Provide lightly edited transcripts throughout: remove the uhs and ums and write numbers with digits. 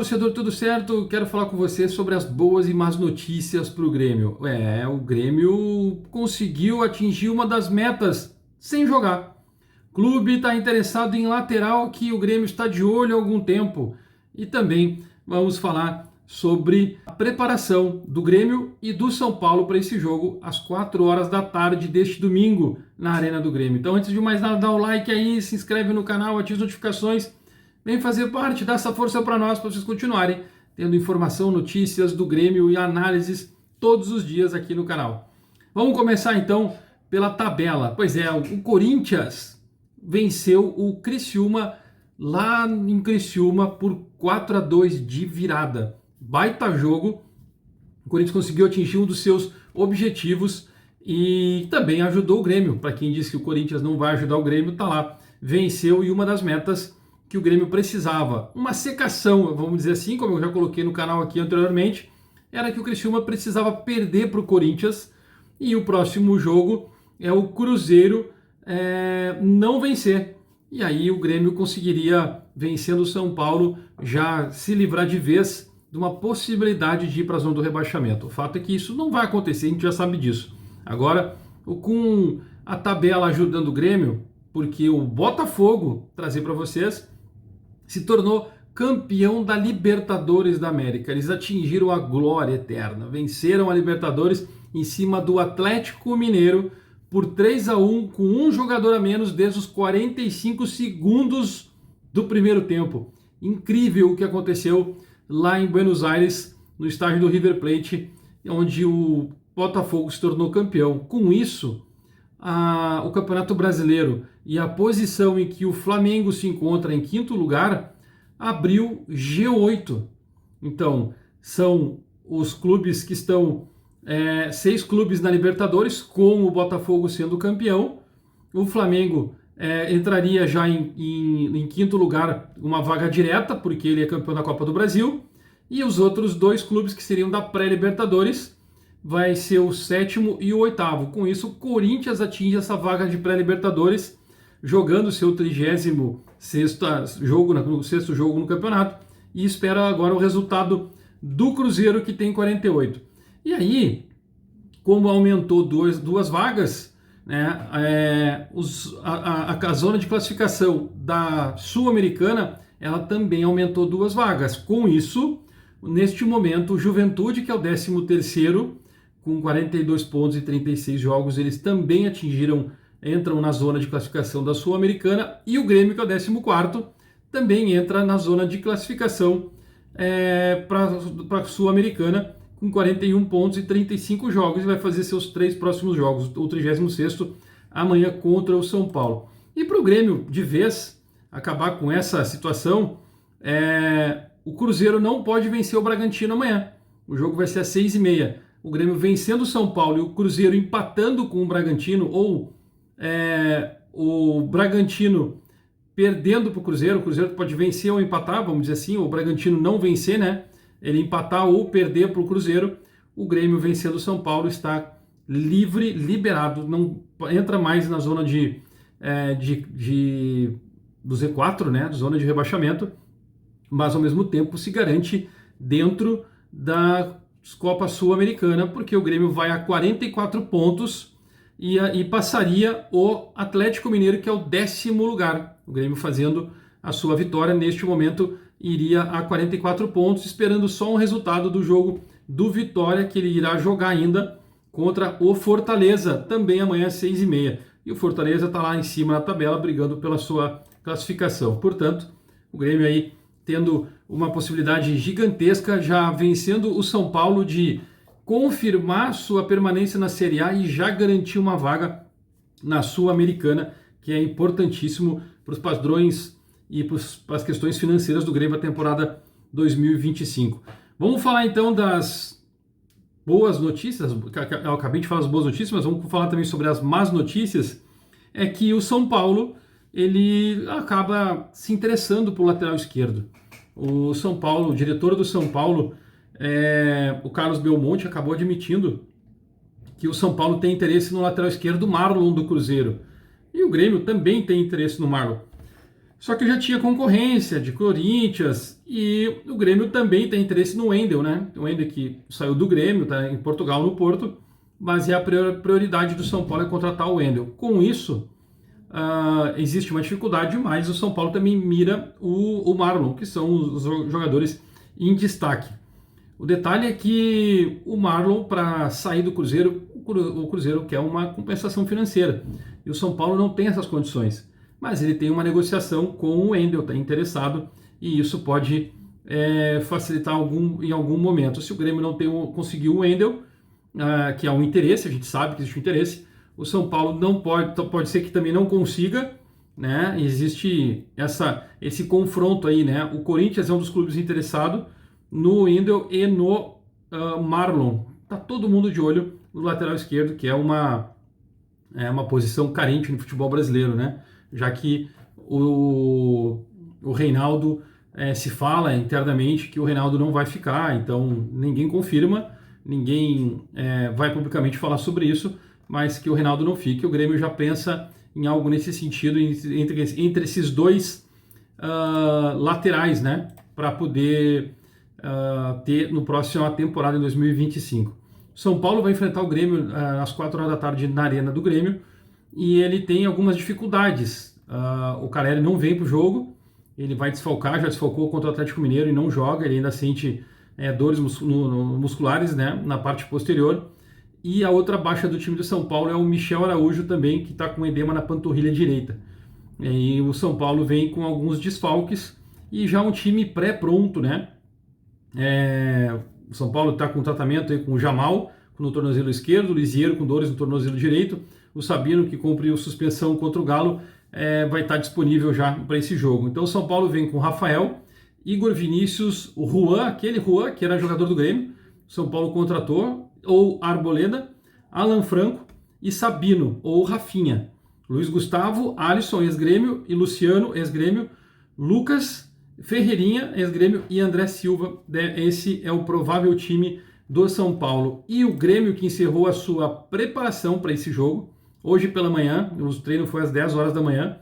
torcedor, tudo certo? Quero falar com você sobre as boas e más notícias para o Grêmio. O Grêmio conseguiu atingir uma das metas sem jogar. O clube está interessado em lateral que o Grêmio está de olho há algum tempo. E também vamos falar sobre a preparação do Grêmio e do São Paulo para esse jogo às 4 horas da tarde deste domingo na Arena do Grêmio. Então, antes de mais nada, dá o like aí, se inscreve no canal, ativa as notificações. Vem fazer parte, dá essa força para nós, para vocês continuarem tendo informação, notícias do Grêmio e análises todos os dias aqui no canal. Vamos começar então pela tabela. Pois é, o Corinthians venceu o Criciúma lá em Criciúma por 4-2 de virada. Baita jogo. O Corinthians conseguiu atingir um dos seus objetivos e também ajudou o Grêmio. Para quem disse que o Corinthians não vai ajudar o Grêmio, tá lá. Venceu e uma das metas que o Grêmio precisava, uma secação, vamos dizer assim, como eu já coloquei no canal aqui anteriormente, era que o Criciúma precisava perder para o Corinthians e o próximo jogo é o Cruzeiro não vencer. E aí o Grêmio conseguiria, vencendo o São Paulo, já se livrar de vez de uma possibilidade de ir para a zona do rebaixamento. O fato é que isso não vai acontecer, a gente já sabe disso. Agora, com a tabela ajudando o Grêmio, porque o Botafogo, trazer para vocês, se tornou campeão da Libertadores da América. Eles atingiram a glória eterna, venceram a Libertadores em cima do Atlético Mineiro por 3-1, com um jogador a menos desde os 45 segundos do primeiro tempo. Incrível o que aconteceu lá em Buenos Aires, no estádio do River Plate, onde o Botafogo se tornou campeão. Com isso, o Campeonato Brasileiro e a posição em que o Flamengo se encontra em quinto lugar abriu G8. Então, são os clubes que estão 6 clubes na Libertadores, com o Botafogo sendo campeão. O Flamengo entraria já em quinto lugar, uma vaga direta, porque ele é campeão da Copa do Brasil. E os outros 2 clubes que seriam da pré-Libertadores vai ser o 7º e o 8º. Com isso, o Corinthians atinge essa vaga de pré-Libertadores, jogando seu 36º jogo, no 6º jogo no campeonato, e espera agora o resultado do Cruzeiro, que tem 48. E aí, como aumentou duas vagas, né, a zona de classificação da Sul-Americana, ela também aumentou 2 vagas. Com isso, neste momento, o Juventude, que é o 13º, com 42 pontos e 36 jogos, eles também entram na zona de classificação da Sul-Americana, e o Grêmio, que é o 14º, também entra na zona de classificação para a Sul-Americana, com 41 pontos e 35 jogos, e vai fazer seus 3 próximos jogos, o 36º amanhã contra o São Paulo. E para o Grêmio, de vez, acabar com essa situação, o Cruzeiro não pode vencer o Bragantino amanhã. O jogo vai ser às 6h30. O Grêmio vencendo o São Paulo e o Cruzeiro empatando com o Bragantino, ou o Bragantino perdendo para o Cruzeiro pode vencer ou empatar, vamos dizer assim, o Bragantino não vencer, né? Ele empatar ou perder para o Cruzeiro, o Grêmio vencendo o São Paulo está livre, liberado, não entra mais na zona do Z4, né? Zona de rebaixamento, mas ao mesmo tempo se garante dentro da Copa Sul-Americana, porque o Grêmio vai a 44 pontos e passaria o Atlético Mineiro, que é o 10º lugar. O Grêmio, fazendo a sua vitória, neste momento iria a 44 pontos, esperando só um resultado do jogo do Vitória, que ele irá jogar ainda contra o Fortaleza, também amanhã às 6h30. E o Fortaleza está lá em cima na tabela, brigando pela sua classificação. Portanto, o Grêmio aí tendo uma possibilidade gigantesca, já vencendo o São Paulo, de confirmar sua permanência na Série A e já garantir uma vaga na Sul-Americana, que é importantíssimo para os padrões e para as questões financeiras do Grêmio na temporada 2025. Vamos falar então das boas notícias. Eu acabei de falar das boas notícias, mas vamos falar também sobre as más notícias. É que o São Paulo, ele acaba se interessando por lateral esquerdo. O São Paulo, o diretor do São Paulo, o Carlos Belmonte, acabou admitindo que o São Paulo tem interesse no lateral esquerdo Marlon do Cruzeiro. E o Grêmio também tem interesse no Marlon. Só que já tinha concorrência de Corinthians e o Grêmio também tem interesse no Wendel, né? O Wendel que saiu do Grêmio, está em Portugal, no Porto, mas é a prioridade do São Paulo é contratar o Wendel. Com isso, existe uma dificuldade, mas o São Paulo também mira o Marlon, que são os jogadores em destaque. O detalhe é que o Marlon, para sair do Cruzeiro, o Cruzeiro quer uma compensação financeira e o São Paulo não tem essas condições. Mas ele tem uma negociação com o Wendel, está interessado, e isso pode facilitar em algum momento. Se o Grêmio não conseguir o Wendel, que é um interesse, a gente sabe que existe um interesse, o São Paulo não pode ser que também não consiga, né? Existe esse confronto aí, né? O Corinthians é um dos clubes interessados no Wendel e no Marlon. Tá todo mundo de olho no lateral esquerdo, que é uma posição carente no futebol brasileiro, né? Já que o Reinaldo se fala internamente que o Reinaldo não vai ficar, então ninguém confirma, ninguém vai publicamente falar sobre isso, mas que o Reinaldo não fique. O Grêmio já pensa em algo nesse sentido entre esses dois laterais, né? Para poder ter no próximo temporada em 2025. São Paulo vai enfrentar o Grêmio às 4 horas da tarde na Arena do Grêmio e ele tem algumas dificuldades. O Caleri não vem para o jogo, ele vai desfalcar, já desfalcou contra o Atlético Mineiro e não joga, ele ainda sente dores musculares, né, na parte posterior. E a outra baixa do time do São Paulo é o Michel Araújo também, que está com edema na panturrilha direita. E o São Paulo vem com alguns desfalques e já um time pré-pronto, né? O São Paulo está com tratamento aí com o Jamal, no tornozelo esquerdo, o Lisieiro com dores no tornozelo direito, o Sabino, que cumpriu suspensão contra o Galo, vai estar disponível já para esse jogo. Então o São Paulo vem com Rafael, Igor Vinícius, o Juan, aquele Juan que era jogador do Grêmio, o São Paulo contratou, ou Arboleda, Alan Franco e Sabino, ou Rafinha. Luiz Gustavo, Alisson, ex-Grêmio, e Luciano, ex-Grêmio, Lucas, Ferreirinha, ex-Grêmio, e André Silva. Esse é o provável time do São Paulo. E o Grêmio, que encerrou a sua preparação para esse jogo, hoje pela manhã, o treino foi às 10 horas da manhã,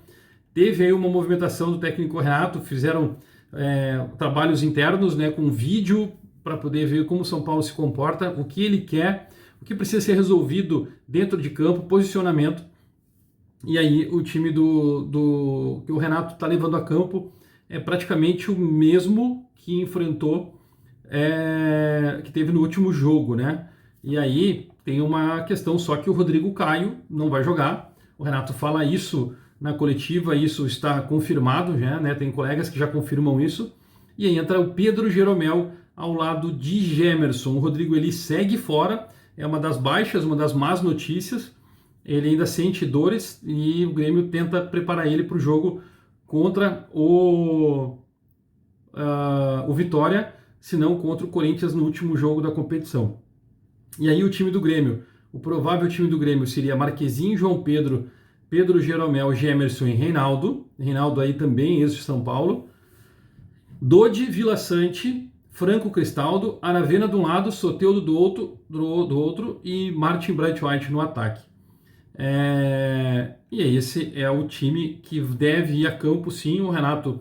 teve aí uma movimentação do técnico Renato, fizeram trabalhos internos, né, com vídeo, para poder ver como o São Paulo se comporta, o que ele quer, o que precisa ser resolvido dentro de campo, posicionamento. E aí o time que o Renato está levando a campo é praticamente o mesmo que enfrentou, que teve no último jogo, né? E aí tem uma questão só que o Rodrigo Caio não vai jogar. O Renato fala isso na coletiva, isso está confirmado já, né? Tem colegas que já confirmam isso. E aí entra o Pedro Jeromel ao lado de Gemerson. O Rodrigo ele segue fora, é uma das baixas, uma das más notícias. Ele ainda sente dores e o Grêmio tenta preparar ele para o jogo contra o Vitória, se não contra o Corinthians no último jogo da competição. E aí o time do Grêmio, o provável time do Grêmio seria Marquezinho, João Pedro, Pedro Jeromel, Gemerson e Reinaldo. Reinaldo aí também, ex de São Paulo. Dodi, Vila Sante, Franco Cristaldo, Aravena de um lado, Soteldo do outro e Martin Bright White no ataque. E aí esse é o time que deve ir a campo, sim. O Renato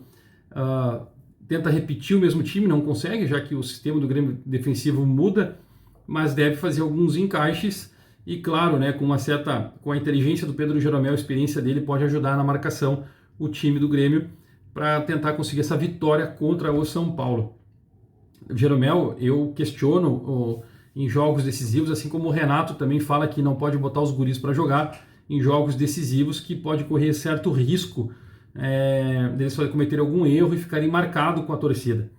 tenta repetir o mesmo time, não consegue, já que o sistema do Grêmio defensivo muda, mas deve fazer alguns encaixes e, claro, né, com a inteligência do Pedro Jeromel, a experiência dele pode ajudar na marcação o time do Grêmio para tentar conseguir essa vitória contra o São Paulo. O Jeromel, eu questiono em jogos decisivos, assim como o Renato também fala que não pode botar os guris para jogar em jogos decisivos, que pode correr certo risco deles cometerem algum erro e ficarem marcados com a torcida.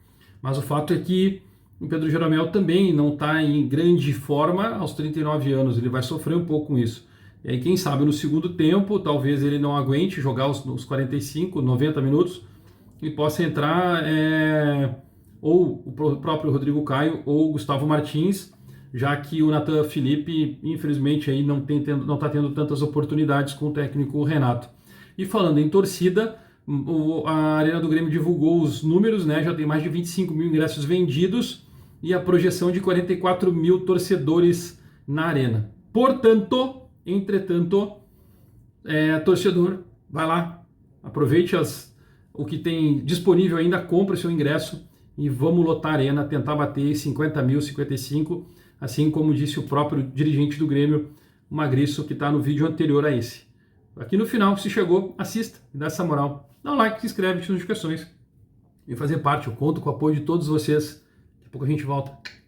Mas o fato é que o Pedro Jeromel também não está em grande forma aos 39 anos, ele vai sofrer um pouco com isso. E aí, quem sabe, no segundo tempo, talvez ele não aguente jogar os 45, 90 minutos e possa entrar ou o próprio Rodrigo Caio ou o Gustavo Martins, já que o Nathan Felipe, infelizmente, aí não está tendo tantas oportunidades com o técnico Renato. E falando em torcida, a Arena do Grêmio divulgou os números, né? Já tem mais de 25 mil ingressos vendidos e a projeção de 44 mil torcedores na Arena. Portanto, entretanto, torcedor, vai lá, aproveite o que tem disponível ainda, compre seu ingresso e vamos lotar a arena, tentar bater 50 mil, 55, assim como disse o próprio dirigente do Grêmio, o Magriço, que está no vídeo anterior a esse. Aqui no final, se chegou, assista e dá essa moral. Dá um like, se inscreve, ativa as notificações e fazer parte. Eu conto com o apoio de todos vocês. Daqui a pouco a gente volta.